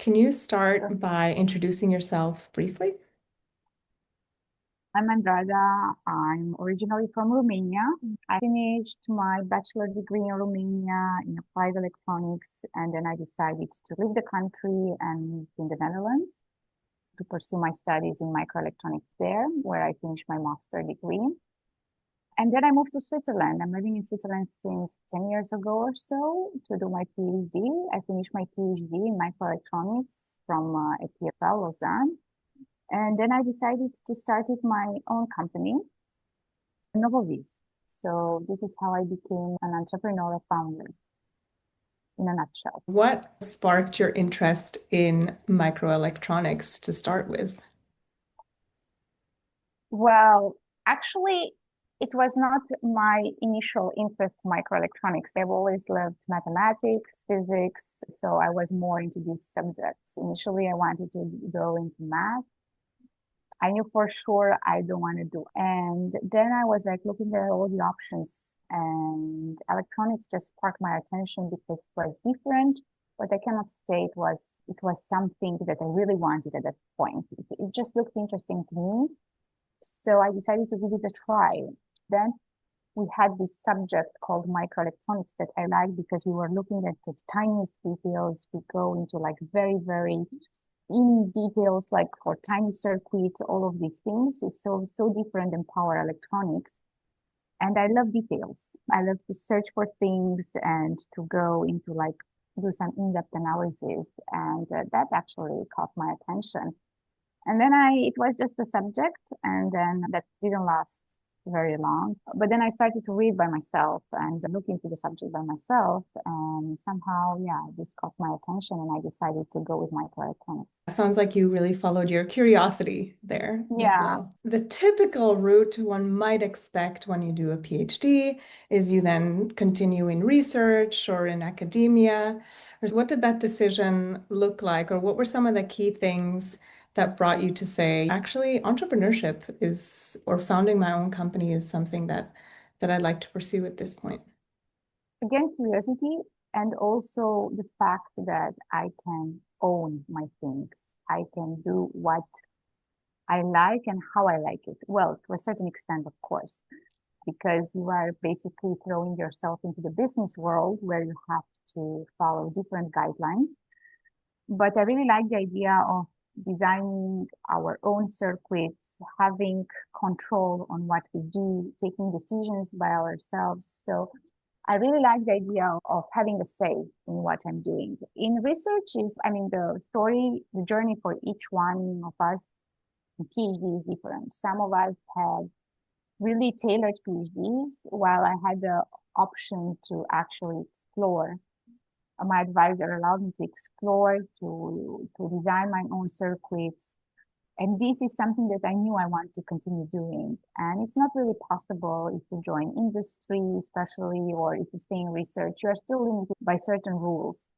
Can you Sure. start by introducing yourself briefly? I'm Andrada. I'm originally from Romania. I finished my bachelor degree in Romania in applied electronics, and then I decided to leave the country and move in the Netherlands to pursue my studies in microelectronics there, where I finished my master degree. And then I moved to Switzerland. I'm living in Switzerland since 10 years ago or so to do my PhD. I finished my PhD in microelectronics from EPFL Lausanne. And then I decided to start my own company, NovoViz. So this is how I became an entrepreneur founder in a nutshell. What sparked your interest in microelectronics to start with? Well, actually, it was not my initial interest in microelectronics. I've always loved mathematics, physics, so I was more into these subjects. Initially, I wanted to go into math. I knew for sure I don't want to do. And then I was like looking at all the options, and electronics just sparked my attention because it was different. But I cannot say it was something that I really wanted at that point. It just looked interesting to me. So I decided to give it a try. Then we had this subject called microelectronics that I liked because we were looking at the tiniest details. We go into like very, very in details, like for tiny circuits, all of these things. It's so different than power electronics. And I love details. I love to search for things and to go into like do some in-depth analysis. And that actually caught my attention. And then it was just a subject, and then that didn't last very long. But then I started to read by myself and look into the subject by myself, and somehow, yeah, this caught my attention, and I decided to go with microelectronics. Sounds like you really followed your curiosity there as Yeah, well. The typical route one might expect when you do a PhD is you then continue in research or in academia. What did that decision look like, or what were some of the key things that brought you to say, actually, entrepreneurship is, or founding my own company is something that I'd like to pursue at this point? again, curiosity, and also the fact that I can own my things. I can do what I like and how I like it. Well, to a certain extent, of course, because you are basically throwing yourself into the business world where you have to follow different guidelines. But I really like the idea of designing our own circuits, having control on what we do, taking decisions by ourselves. So I really like the idea of having a say in what I'm doing. In research is, I mean, the story, the journey for each one of us in PhD is different. Some of us have really tailored PhDs, while I had the option to actually explore. My advisor allowed me to explore, to design my own circuits. And this is something that I knew I want to continue doing. And it's not really possible if you join industry, especially, or if you stay in research, you are still limited by certain rules.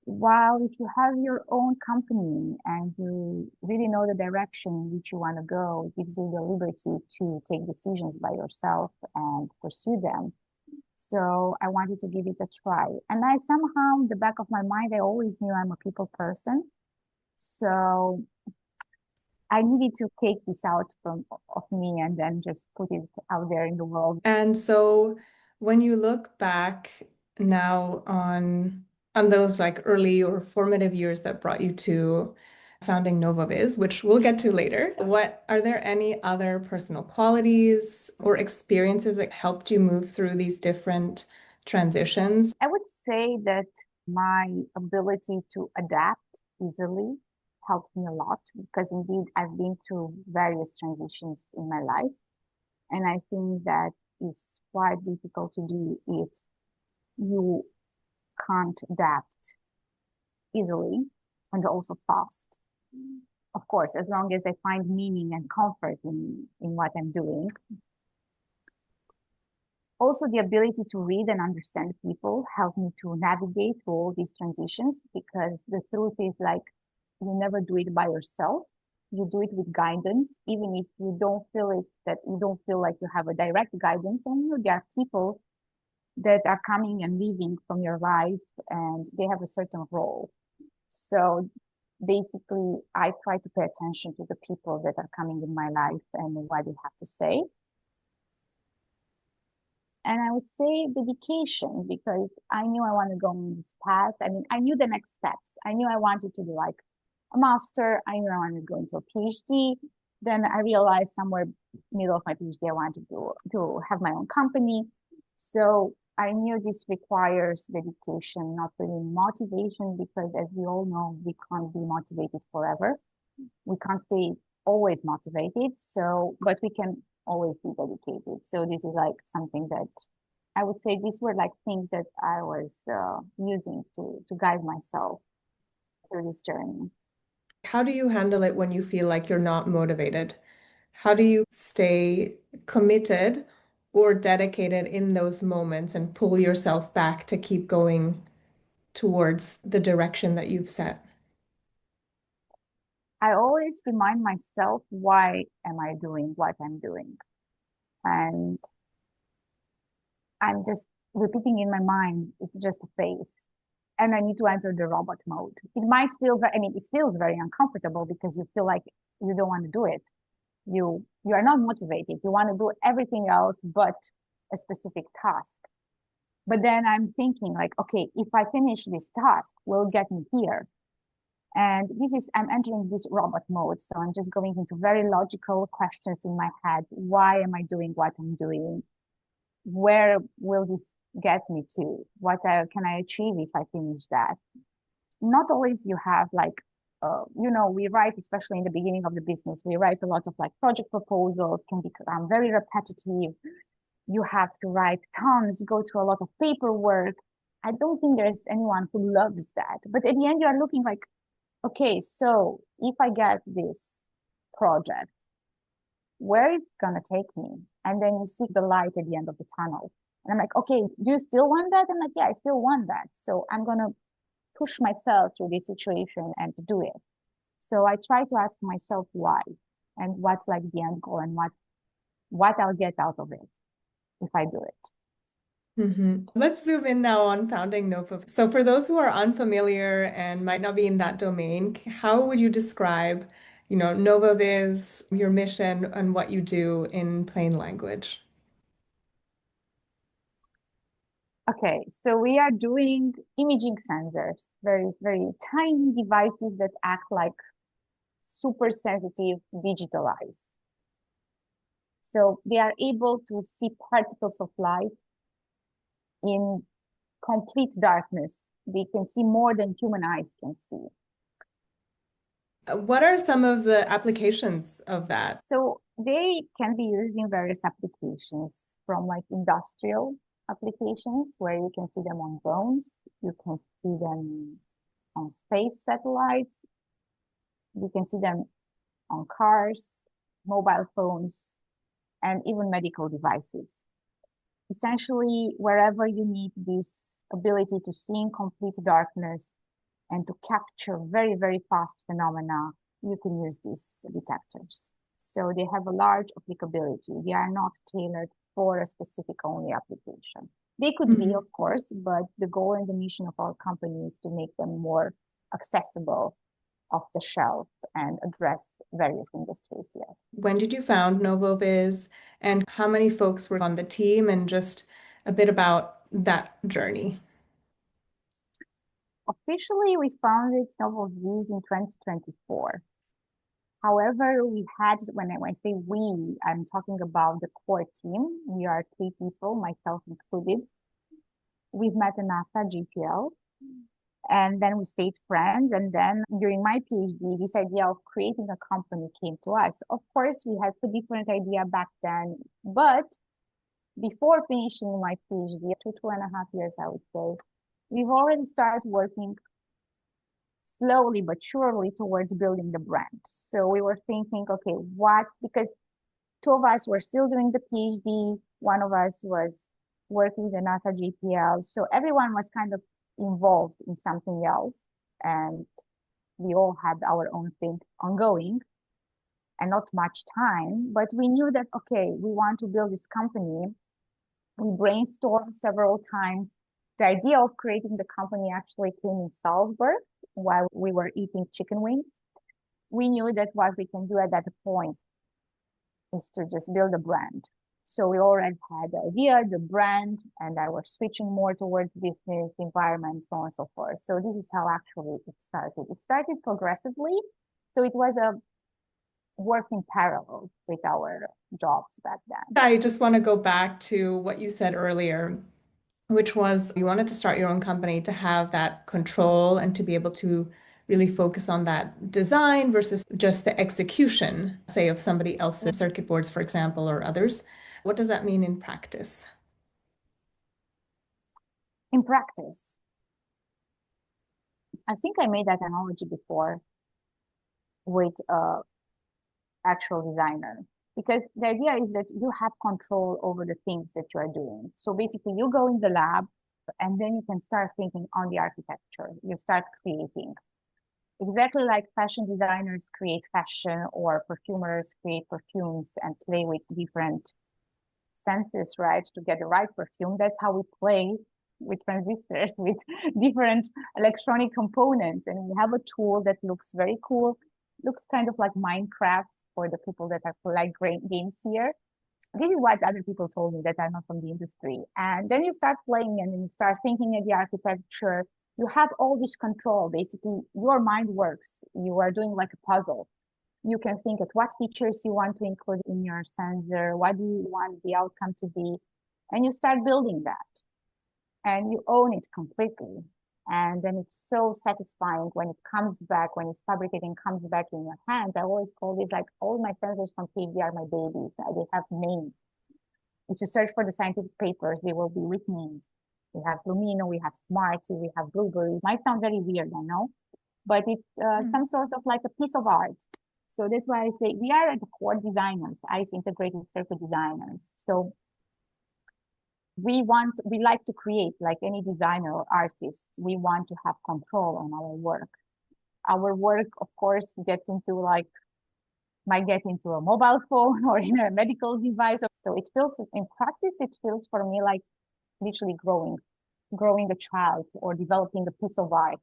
While if you have your own company and you really know the direction in which you want to go, it gives you the liberty to take decisions by yourself and pursue them. So I wanted to give it a try. And I somehow, in the back of my mind, I always knew I'm a people person. So I needed to take this out of me and then just put it out there in the world. And so when you look back now on those like early or formative years that brought you to founding NovoViz, which we'll get to later, what are there any other personal qualities or experiences that helped you move through these different transitions? I would say that my ability to adapt easily helped me a lot because indeed I've been through various transitions in my life. And I think that is quite difficult to do if you can't adapt easily and also fast. Of course, as long as I find meaning and comfort in what I'm doing. Also, the ability to read and understand people helped me to navigate through all these transitions because the truth is like you never do it by yourself. You do it with guidance, even if you don't feel it, that you don't feel like you have a direct guidance. And you know, there are people that are coming and leaving from your life and they have a certain role. So basically I try to pay attention to the people that are coming in my life and what they have to say. And I would say dedication, because I knew I want to go on this path. I mean, I knew the next steps. I knew I wanted to do like a master. I knew I wanted to go into a PhD. Then I realized somewhere middle of my PhD, I wanted to have my own company. So I knew this requires dedication, not really motivation, because as we all know, we can't be motivated forever. We can't stay always motivated. So, but we can always be dedicated. So this is like something that I would say these were like things that I was using to guide myself through this journey. How do you handle it when you feel like you're not motivated? How do you stay committed or dedicated in those moments and pull yourself back to keep going towards the direction that you've set? I always remind myself, why am I doing what I'm doing? And I'm just repeating in my mind, it's just a phase. And I need to enter the robot mode. It might feel very, I mean, it feels very uncomfortable because you feel like you don't want to do it. You are not motivated. You want to do everything else but a specific task. But then I'm thinking like, okay, if I finish this task, will get me here. And this is, I'm entering this robot mode. So I'm just going into very logical questions in my head. Why am I doing what I'm doing? Where will this get me to? What can I achieve if I finish that? Not always you have like, we write, especially in the beginning of the business, we write a lot of like project proposals, can become very repetitive. You have to write tons, go through a lot of paperwork. I don't think there's anyone who loves that. But at the end, you are looking like, okay, so if I get this project, where is it gonna take me? And then you see the light at the end of the tunnel. And I'm like, okay, do you still want that? I'm like, yeah, I still want that. So I'm gonna push myself through this situation and to do it. So I try to ask myself why and what's like the end goal and what I'll get out of it if I do it. Let's zoom in now on founding NovoViz. So for those who are unfamiliar and might not be in that domain, how would you describe, NovoViz, your mission, and what you do in plain language? Okay, so we are doing imaging sensors, very, very tiny devices that act like super sensitive digital eyes. So they are able to see particles of light in complete darkness. They can see more than human eyes can see. What are some of the applications of that? So they can be used in various applications, from like industrial applications where you can see them on drones, you can see them on space satellites, you can see them on cars, mobile phones, and even medical devices. Essentially, wherever you need this ability to see in complete darkness and to capture very, very fast phenomena, you can use these detectors. So they have a large applicability. They are not tailored for a specific only application. They could be, Mhm. of course, but the goal and the mission of our company is to make them more accessible, off the shelf, and address various industries, yes. When did you found NovoViz, and how many folks were on the team, and just a bit about that journey? Officially, we founded NovoViz in 2024. However, we had, when I say we, I'm talking about the core team. We are 3 people, myself included. We've met in NASA JPL, and then we stayed friends. And then during my PhD, this idea of creating a company came to us. Of course, we had a different idea back then, but before finishing my PhD, 2.5 years, I would say, we've already started working slowly but surely towards building the brand. So we were thinking, okay, what, because 2 of us were still doing the PhD, one of us was working the NASA JPL. So everyone was kind of involved in something else. And we all had our own thing ongoing and not much time. But we knew that, okay, we want to build this company. We brainstormed several times. The idea of creating the company actually came in Salzburg while we were eating chicken wings. We knew that what we can do at that point is to just build a brand. So we already had the idea, the brand, and I was switching more towards business environment, so on and so forth. So this is how actually it started. It started progressively. So it was a work in parallel with our jobs back then. I just want to go back to what you said earlier, which was you wanted to start your own company to have that control and to be able to really focus on that design versus just the execution, say, of somebody else's circuit boards, for example, or others. What does that mean in practice? In practice, I think I made that analogy before with actual designer, because the idea is that you have control over the things that you are doing. So basically you go in the lab and then you can start thinking on the architecture. You start creating. Exactly like fashion designers create fashion or perfumers create perfumes and play with different senses, right, to get the right perfume. That's how we play with transistors, with different electronic components. And we have a tool that looks very cool, looks kind of like Minecraft for the people that are like games here. This is what other people told me that are not from the industry. And then you start playing and then you start thinking of the architecture. You have all this control. Basically, your mind works. You are doing like a puzzle. You can think of what features you want to include in your sensor. What do you want the outcome to be? And you start building that and you own it completely. And then it's so satisfying when it comes back, when it's fabricated and comes back in your hands. I always call it like all my sensors from PhD are my babies. They have names. If you search for the scientific papers, they will be with names. We have Lumino, we have Smarty, we have Blueberry. It might sound very weird, I know, but it's some sort of like a piece of art. So that's why I say we are at the core designers, ICE integrated circuit designers. So we like to create, like any designer or artist, we want to have control on our work. Our work, of course, gets into like, might get into a mobile phone or in a medical device. So it feels, in practice, it feels for me like literally growing a child or developing a piece of art,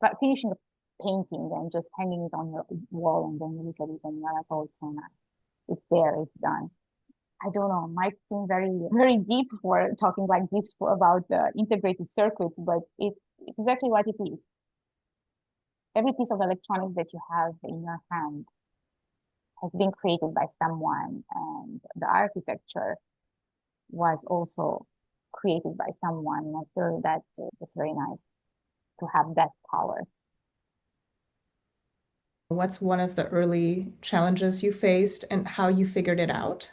but finishing a painting and just hanging it on your wall and then you look at it and you're like, oh, it's so nice. It's there, it's done. I don't know, it might seem very, very deep for talking like this about the integrated circuits, but it's exactly what it is. Every piece of electronics that you have in your hand has been created by someone, and the architecture was also created by someone. And I feel that it's very nice to have that power. What's one of the early challenges you faced and how you figured it out,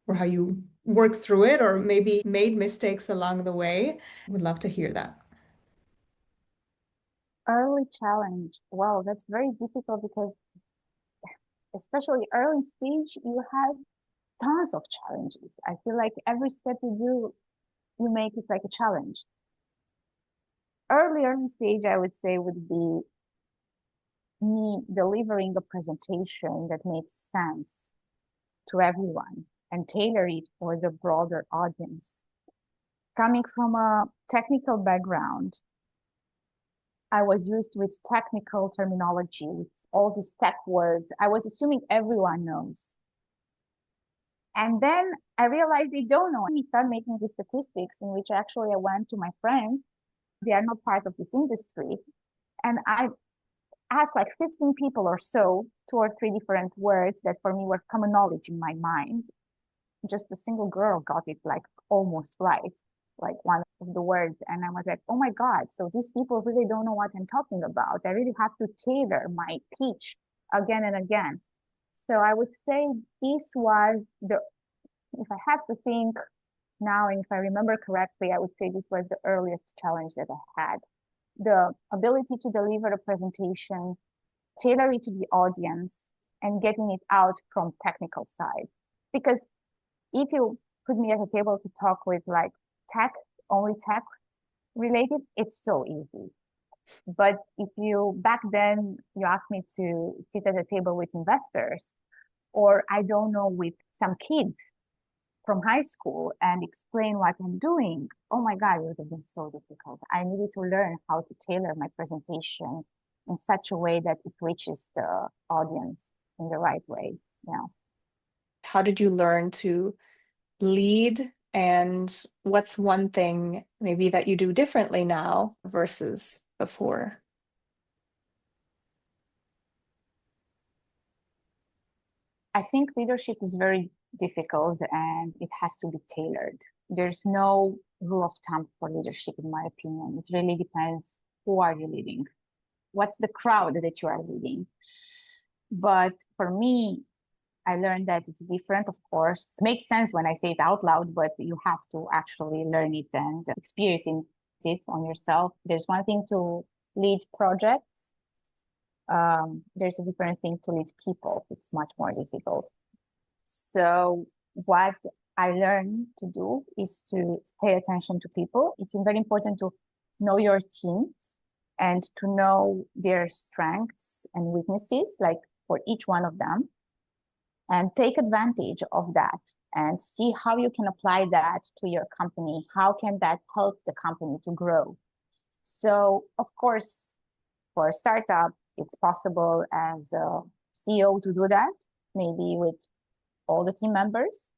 or how you worked through it, or maybe made mistakes along the way? Would love to hear that. Early challenge. Well, that's very difficult because especially early stage, you have tons of challenges. I feel like every step you do, you make it like a challenge. Early stage, I would say, would be me delivering a presentation that makes sense to everyone and tailor it for the broader audience. Coming from a technical background, I was used with technical terminology, with all these tech words. I was assuming everyone knows. And then I realized they don't know. We started making these statistics in which actually I went to my friends. They are not part of this industry. And I asked like 15 people or so, 2 or 3 different words that for me were common knowledge in my mind. Just a single girl got it like almost right, like one of the words. And I was like, oh my God, so these people really don't know what I'm talking about. I really have to tailor my pitch again and again. So I would say this was if I have to think now, and if I remember correctly, I would say this was the earliest challenge that I had. The ability to deliver a presentation, tailor it to the audience, and getting it out from technical side. Because if you put me at a table to talk with like only tech related, it's so easy. But if you, back then, you asked me to sit at a table with investors, or I don't know, with some kids from high school and explain what I'm doing, oh my God, it would have been so difficult. I needed to learn how to tailor my presentation in such a way that it reaches the audience in the right way. Yeah. How did you learn to lead? And what's one thing maybe that you do differently now versus before? I think leadership is very difficult and it has to be tailored. There's no rule of thumb for leadership, in my opinion. It really depends who are you leading, what's the crowd that you are leading. But for me, I learned that it's different, of course. It makes sense when I say it out loud, but you have to actually learn it and experience it on yourself. There's one thing to lead projects. There's a different thing to lead people. It's much more difficult. So what I learned to do is to pay attention to people. It's very important to know your team and to know their strengths and weaknesses, like for each one of them, and take advantage of that and see how you can apply that to your company. How can that help the company to grow? So, of course, for a startup, it's possible as a CEO to do that, maybe with all the team members.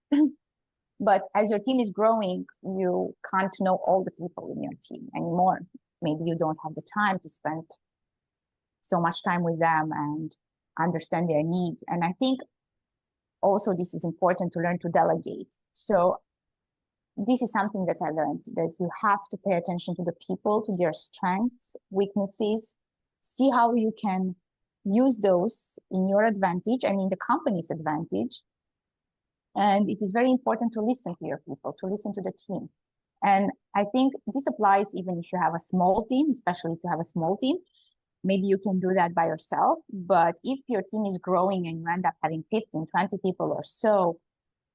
But as your team is growing, you can't know all the people in your team anymore. Maybe you don't have the time to spend so much time with them and understand their needs. And I think also this is important to learn to delegate. So this is something that I learned, that you have to pay attention to the people, to their strengths, weaknesses, see how you can use those in your advantage and in the company's advantage. And it is very important to listen to your people, to listen to the team. And I think this applies even if you have a small team, especially if you have a small team. Maybe you can do that by yourself, but if your team is growing and you end up having 15, 20 people or so,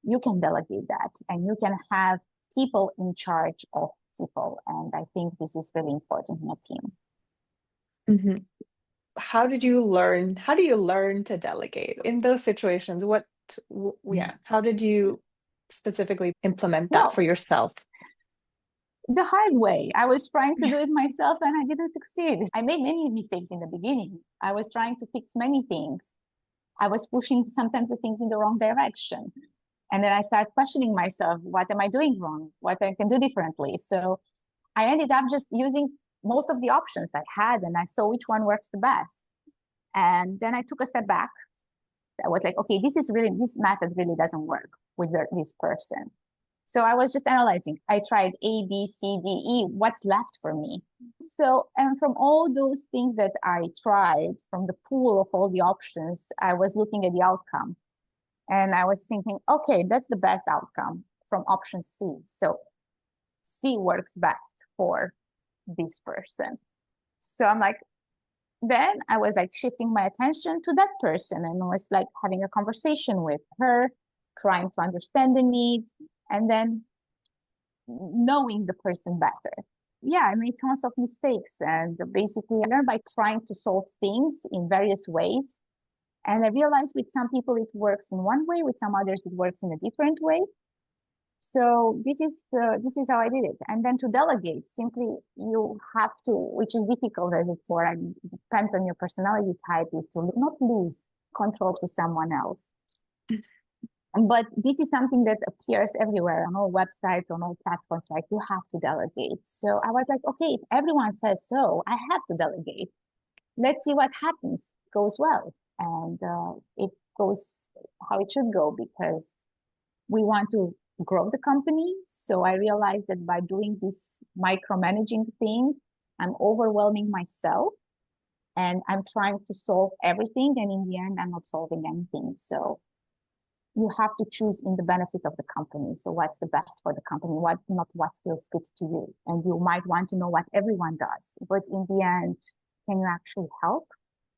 you can delegate that and you can have people in charge of people. And I think this is really important in a team. Mm-hmm. How do you learn to delegate in those situations? How did you specifically implement that for Well, yourself? the hard way. I was trying to do it myself and I didn't succeed. I made many mistakes in the beginning. I was trying to fix many things. I was pushing sometimes the things in the wrong direction. And then I started questioning myself, what am I doing wrong? What I can do differently? So I ended up just using most of the options I had and I saw which one works the best. And then I took a step back. I was like, okay, this method really doesn't work with this person. So I was just analyzing. I tried A, B, C, D, E. What's left for me? So, and from all those things that I tried, from the pool of all the options, I was looking at the outcome. And I was thinking, okay, that's the best outcome from option C. So C works best for this person. So I'm like, then I was like shifting my attention to that person and was like having a conversation with her, trying to understand the needs, and then knowing the person better. Yeah, I made tons of mistakes and basically I learned by trying to solve things in various ways. And I realized with some people it works in one way, with some others it works in a different way. So this is how I did it. And then to delegate, simply you have to, which is difficult as before, and depends on your personality type, is to not lose control to someone else. But this is something that appears everywhere on all websites, on all platforms, like you have to delegate. So I was like, okay, if everyone says so, I have to delegate. Let's see what happens. It goes well. And it goes how it should go because we want to grow the company. So I realized that by doing this micromanaging thing, I'm overwhelming myself and I'm trying to solve everything. And in the end, I'm not solving anything. So you have to choose in the benefit of the company. So what's the best for the company, not what feels good to you. And you might want to know what everyone does, but in the end, can you actually help?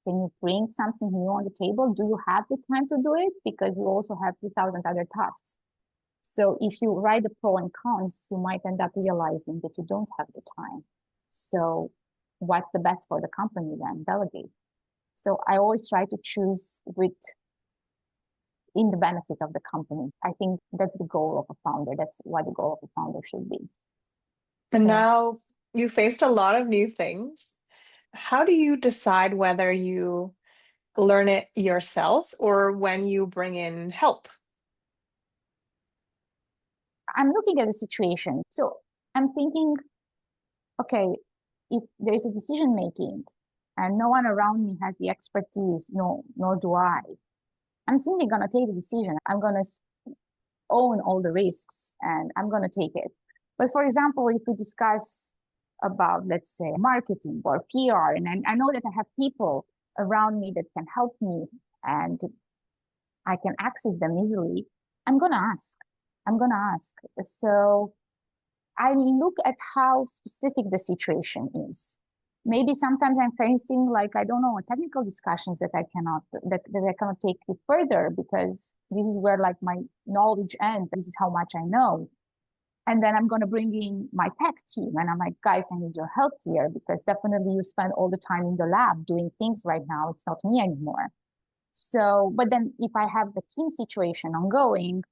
Can you bring something new on the table? Do you have the time to do it? Because you also have 2,000 other tasks. So if you write the pros and cons, you might end up realizing that you don't have the time. So what's the best for the company then? Delegate. So I always try to choose in the benefit of the company. I think that's the goal of a founder. That's what the goal of a founder should be. And So, now you faced a lot of new things. How do you decide whether you learn it yourself or when you bring in help? I'm looking at the situation. So I'm thinking, okay, if there's a decision making and no one around me has the expertise, no, nor do I'm simply going to take the decision. I'm going to own all the risks and I'm going to take it. But for example, if we discuss about, let's say, marketing or PR, and I know that I have people around me that can help me and I can access them easily, I'm going to ask. I'm going to ask. So I look at how specific the situation is. Maybe sometimes I'm facing like, I don't know, technical discussions that I cannot take it further because this is where like my knowledge ends. This is how much I know. And then I'm going to bring in my tech team and I'm like, guys, I need your help here because definitely you spend all the time in the lab doing things right now. It's not me anymore. So, but then if I have the team situation ongoing,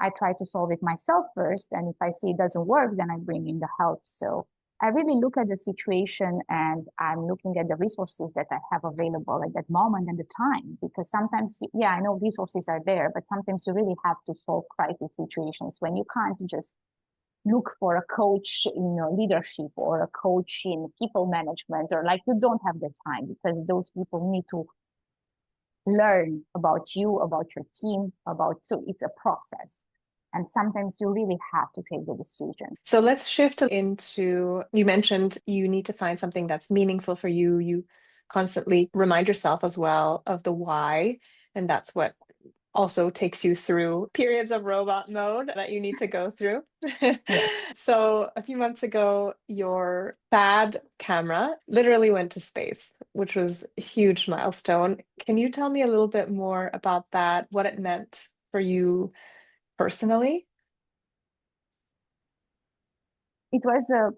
I try to solve it myself first. And if I see it doesn't work, then I bring in the help. So I really look at the situation and I'm looking at the resources that I have available at that moment and the time. Because sometimes, yeah, I know resources are there, but sometimes you really have to solve crisis situations when you can't just look for a coach in leadership or a coach in people management, or like you don't have the time because those people need to learn about you, about your team, so it's a process. And sometimes you really have to take the decision. So let's shift into, you mentioned you need to find something that's meaningful for you. You constantly remind yourself as well of the why, and that's what also takes you through periods of robot mode that you need to go through. Yes. So a few months ago, your THAAD camera literally went to space, which was a huge milestone. Can you tell me a little bit more about that, what it meant for you personally? It was a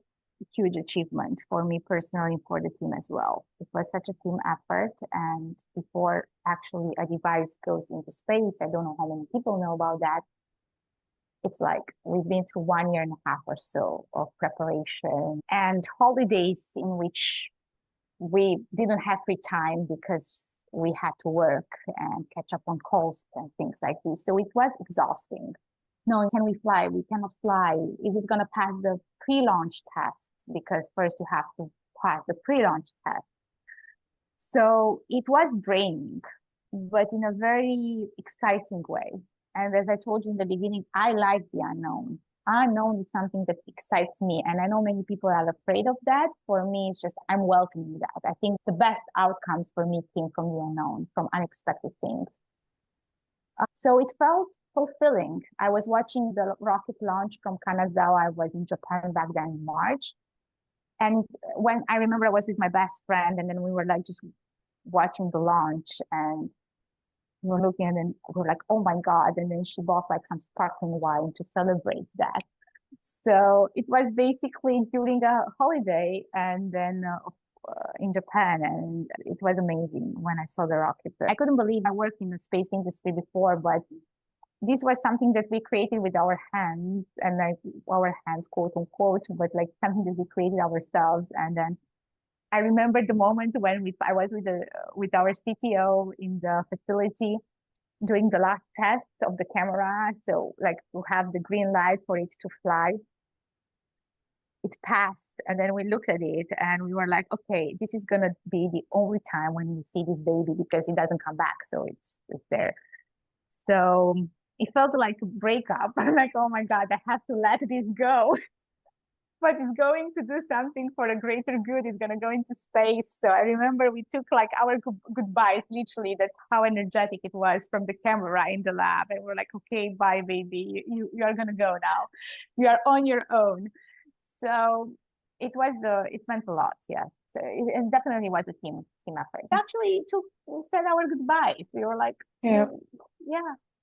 huge achievement for me personally and for the team as well. It was such a team effort. And before actually a device goes into space, I don't know how many people know about that. It's like we've been through 1 year and a half or so of preparation and holidays in which we didn't have free time because we had to work and catch up on calls and things like this. So it was exhausting. No, can we fly? We cannot fly. Is it going to pass the pre-launch tests? Because first you have to pass the pre-launch test. So it was draining, but in a very exciting way. And as I told you in the beginning, I like the unknown. Unknown is something that excites me. And I know many people are afraid of that. For me, it's just I'm welcoming that. I think the best outcomes for me came from the unknown, from unexpected things. So it felt fulfilling. I was watching the rocket launch from Kanazawa. I was in Japan back then in March. And when I remember I was with my best friend and then we were like just watching the launch and we were looking and then we were like, oh my God. And then she bought like some sparkling wine to celebrate that. So it was basically during a holiday and then in Japan, and it was amazing when I saw the rocket. I couldn't believe I worked in the space industry before, but this was something that we created with our hands and like our hands, quote unquote, but like something that we created ourselves. And then I remember the moment when I was with our CTO in the facility doing the last test of the camera. So like to have the green light for it to fly. It passed, and then we looked at it and we were like, okay, this is gonna be the only time when we see this baby because it doesn't come back. So it's there. So it felt like a breakup. I'm like, oh my God, I have to let this go. But it's going to do something for a greater good. It's going to go into space. So I remember we took like our goodbyes, literally. That's how energetic it was from the camera in the lab. And we're like, okay, bye, baby. You are going to go now. You are on your own. So it meant a lot. Yeah. So it definitely was a team effort. Actually, we said our goodbyes. We were like, Yeah. yeah,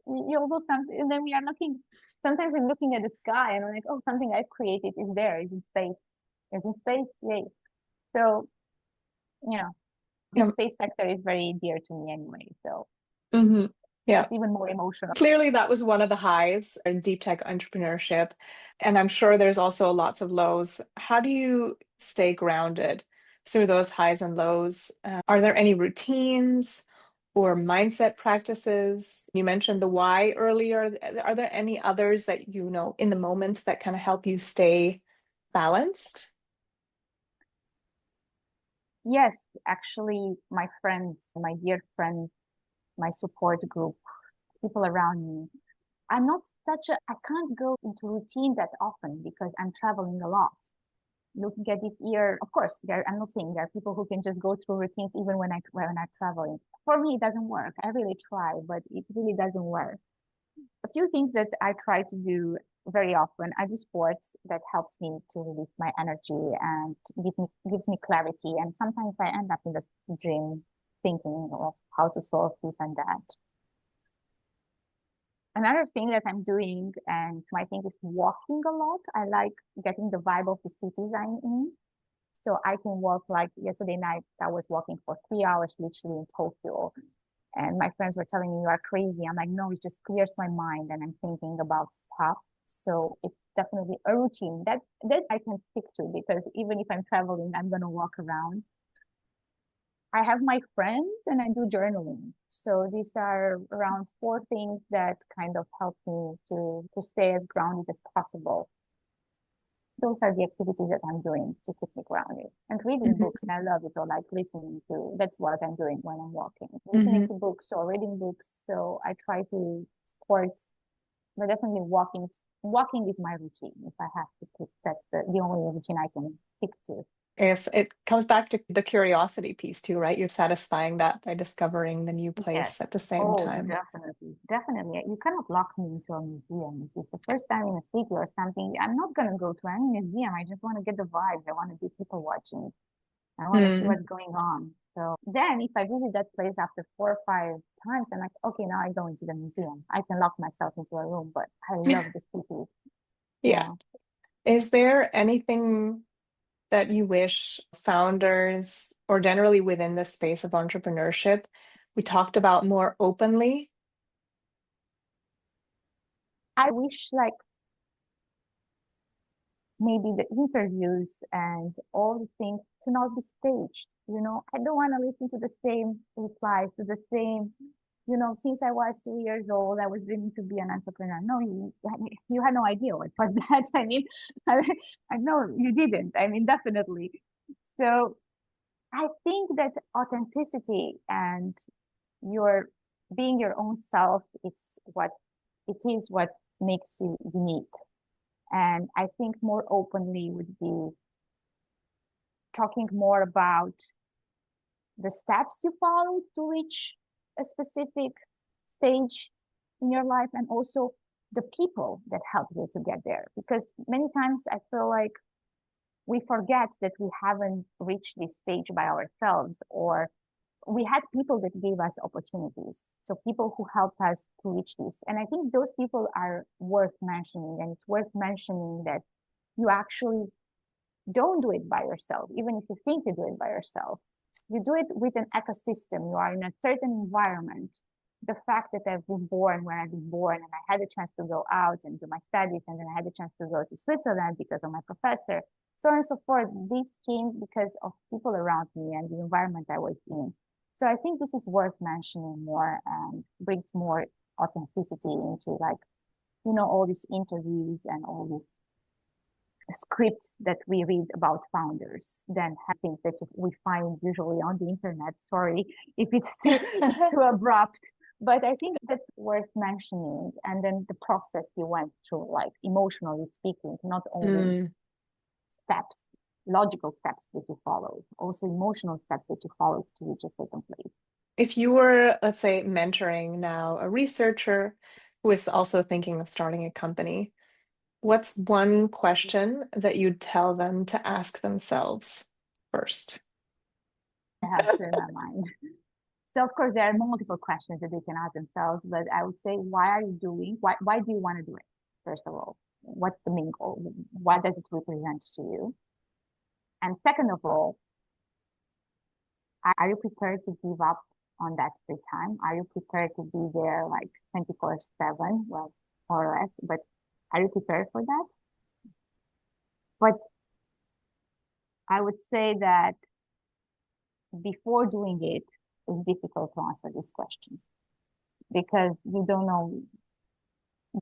you'll do something. And then we are looking sometimes we're looking at the sky and we're like, oh, something I've created is there, is in space. Is in space, yay. So, you know, the Yeah. space sector is very dear to me anyway. So Yeah. it's even more emotional. Clearly, that was one of the highs in deep tech entrepreneurship. And I'm sure there's also lots of lows. How do you stay grounded through those highs and lows. Are there any routines or mindset practices? You mentioned the why earlier. Are there any others that you know in the moment that kind of help you stay balanced? Yes, actually, my friends, my dear friends, my support group, people around me. I can't go into routine that often because I'm traveling a lot. Looking at this year, of course, I'm not saying there are people who can just go through routines even when I'm traveling. For me, it doesn't work. I really try, but it really doesn't work. A few things that I try to do very often. I do sports that helps me to release my energy and gives me clarity. And sometimes I end up in the gym thinking of how to solve this and that. Another thing that I'm doing, and I think is walking a lot. I like getting the vibe of the cities I'm in. So I can walk like yesterday night, I was walking for 3 hours literally in Tokyo. And my friends were telling me you are crazy. I'm like, no, it just clears my mind and I'm thinking about stuff. So it's definitely a routine that I can stick to because even if I'm traveling, I'm gonna walk around. I have my friends and I do journaling. So these are around four things that kind of help me to stay as grounded as possible. Those are the activities that I'm doing to keep me grounded. And reading Mhm, books, I love it, or like listening to, that's what I'm doing when I'm walking. Listening mhm. to books or reading books. So I try to sports, but definitely walking. Walking is my routine. If I have to pick, that's the only routine I can stick to. Yes, it comes back to the curiosity piece too, right? You're satisfying that by discovering the new Yes. place at the same Oh, time. definitely. Definitely. You cannot lock me into a museum. If it's the first time in a city or something, I'm not gonna go to any museum. I just want to get the vibes. I want to do people watching. I want to see Mm. what's going on. So then if I visit that place after 4 or 5 times, I'm like, okay, now I go into the museum. I can lock myself into a room, but I love the city. Yeah. Yeah. Is there anything that you wish founders or generally within the space of entrepreneurship we talked about more openly? I wish like maybe the interviews and all the things to not be staged. I don't want to listen to the same replies, to the same, since I was 2 years old, I was dreaming to be an entrepreneur. No, you had no idea what was that. I mean, I know you didn't. I mean, definitely. So I think that authenticity and your being your own self, it is what makes you unique. And I think more openly would be talking more about the steps you follow to reach a specific stage in your life and also the people that help you to get there. Because many times I feel like we forget that we haven't reached this stage by ourselves, or we had people that gave us opportunities. So people who helped us to reach this. And I think those people are worth mentioning. And it's worth mentioning that you actually don't do it by yourself, even if you think you do it by yourself. You do it with an ecosystem. You are in a certain environment. The fact that I've been born when I've been born and I had a chance to go out and do my studies, and then I had a chance to go to Switzerland because of my professor, so on and so forth. This came because of people around me and the environment I was in. So I think this is worth mentioning more and brings more authenticity into like, all these interviews and all these scripts that we read about founders than things that we find usually on the internet. Sorry if it's too abrupt, but I think that's worth mentioning. And then the process you went through, like emotionally speaking, not only Mm. steps, logical steps that you followed, also emotional steps that you followed to reach a certain place. If you were, let's say, mentoring now a researcher who is also thinking of starting a company, what's one question that you'd tell them to ask themselves first? I have to in my mind. So of course there are multiple questions that they can ask themselves, but I would say, why are you doing? Why do you want to do it? First of all, what's the main goal? What does it represent to you? And second of all, are you prepared to give up on that free time? Are you prepared to be there like 24/7? Well, more or less, but are you prepared for that? But I would say that before doing it, it's difficult to answer these questions because you don't know,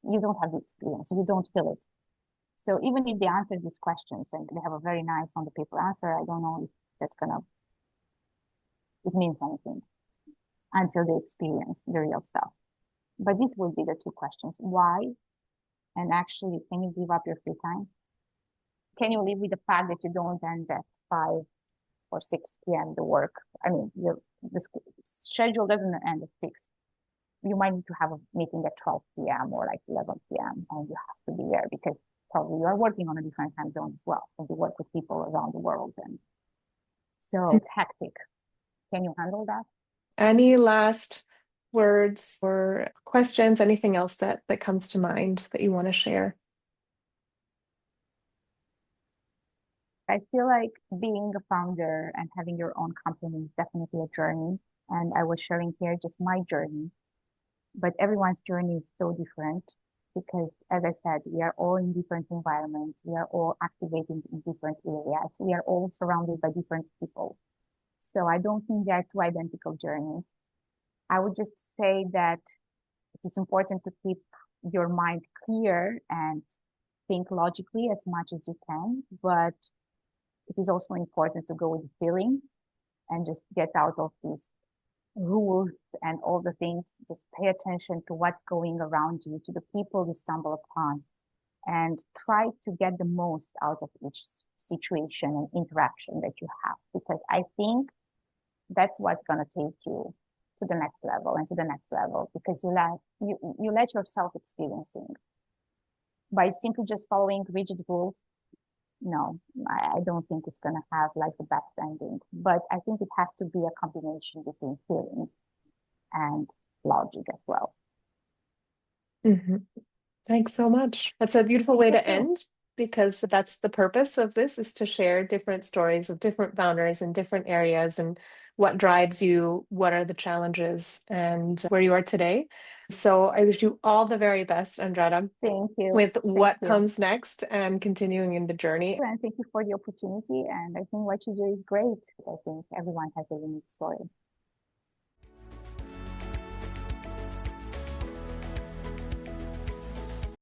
you don't have the experience, you don't feel it. So even if they answer these questions and they have a very nice on the paper answer, I don't know if that's gonna, it means anything until they experience the real stuff. But these will be the two questions. Why? And actually, can you give up your free time? Can you live with the fact that you don't end at 5 or 6 p.m. the work? I mean, the schedule doesn't end at 6. You might need to have a meeting at 12 p.m. or like 11 p.m. and you have to be there because probably you are working on a different time zone as well. And you work with people around the world. And so it's hectic. Can you handle that? Any last words or questions, anything else that comes to mind that you want to share? I feel like being a founder and having your own company is definitely a journey. And I was sharing here just my journey, but everyone's journey is so different because, as I said, we are all in different environments. We are all activating in different areas. We are all surrounded by different people. So I don't think there are two identical journeys. I would just say that it is important to keep your mind clear and think logically as much as you can, but it is also important to go with the feelings and just get out of these rules and all the things. Just pay attention to what's going around you, to the people you stumble upon, and try to get the most out of each situation and interaction that you have. Because I think that's what's going to take you to the next level and to the next level because you let yourself experiencing by simply just following rigid rules. No, I don't think it's going to have like the best ending, but I think it has to be a combination between feelings and logic as well. Mm-hmm. Thanks so much. That's a beautiful way to Thank you. end because that's the purpose of this is to share different stories of different founders in different areas and what drives you, what are the challenges, and where you are today. So I wish you all the very best, Andrada, Thank you. with Thank what you. comes next and continuing in the journey. And thank you for the opportunity. And I think what you do is great. I think everyone has a unique story.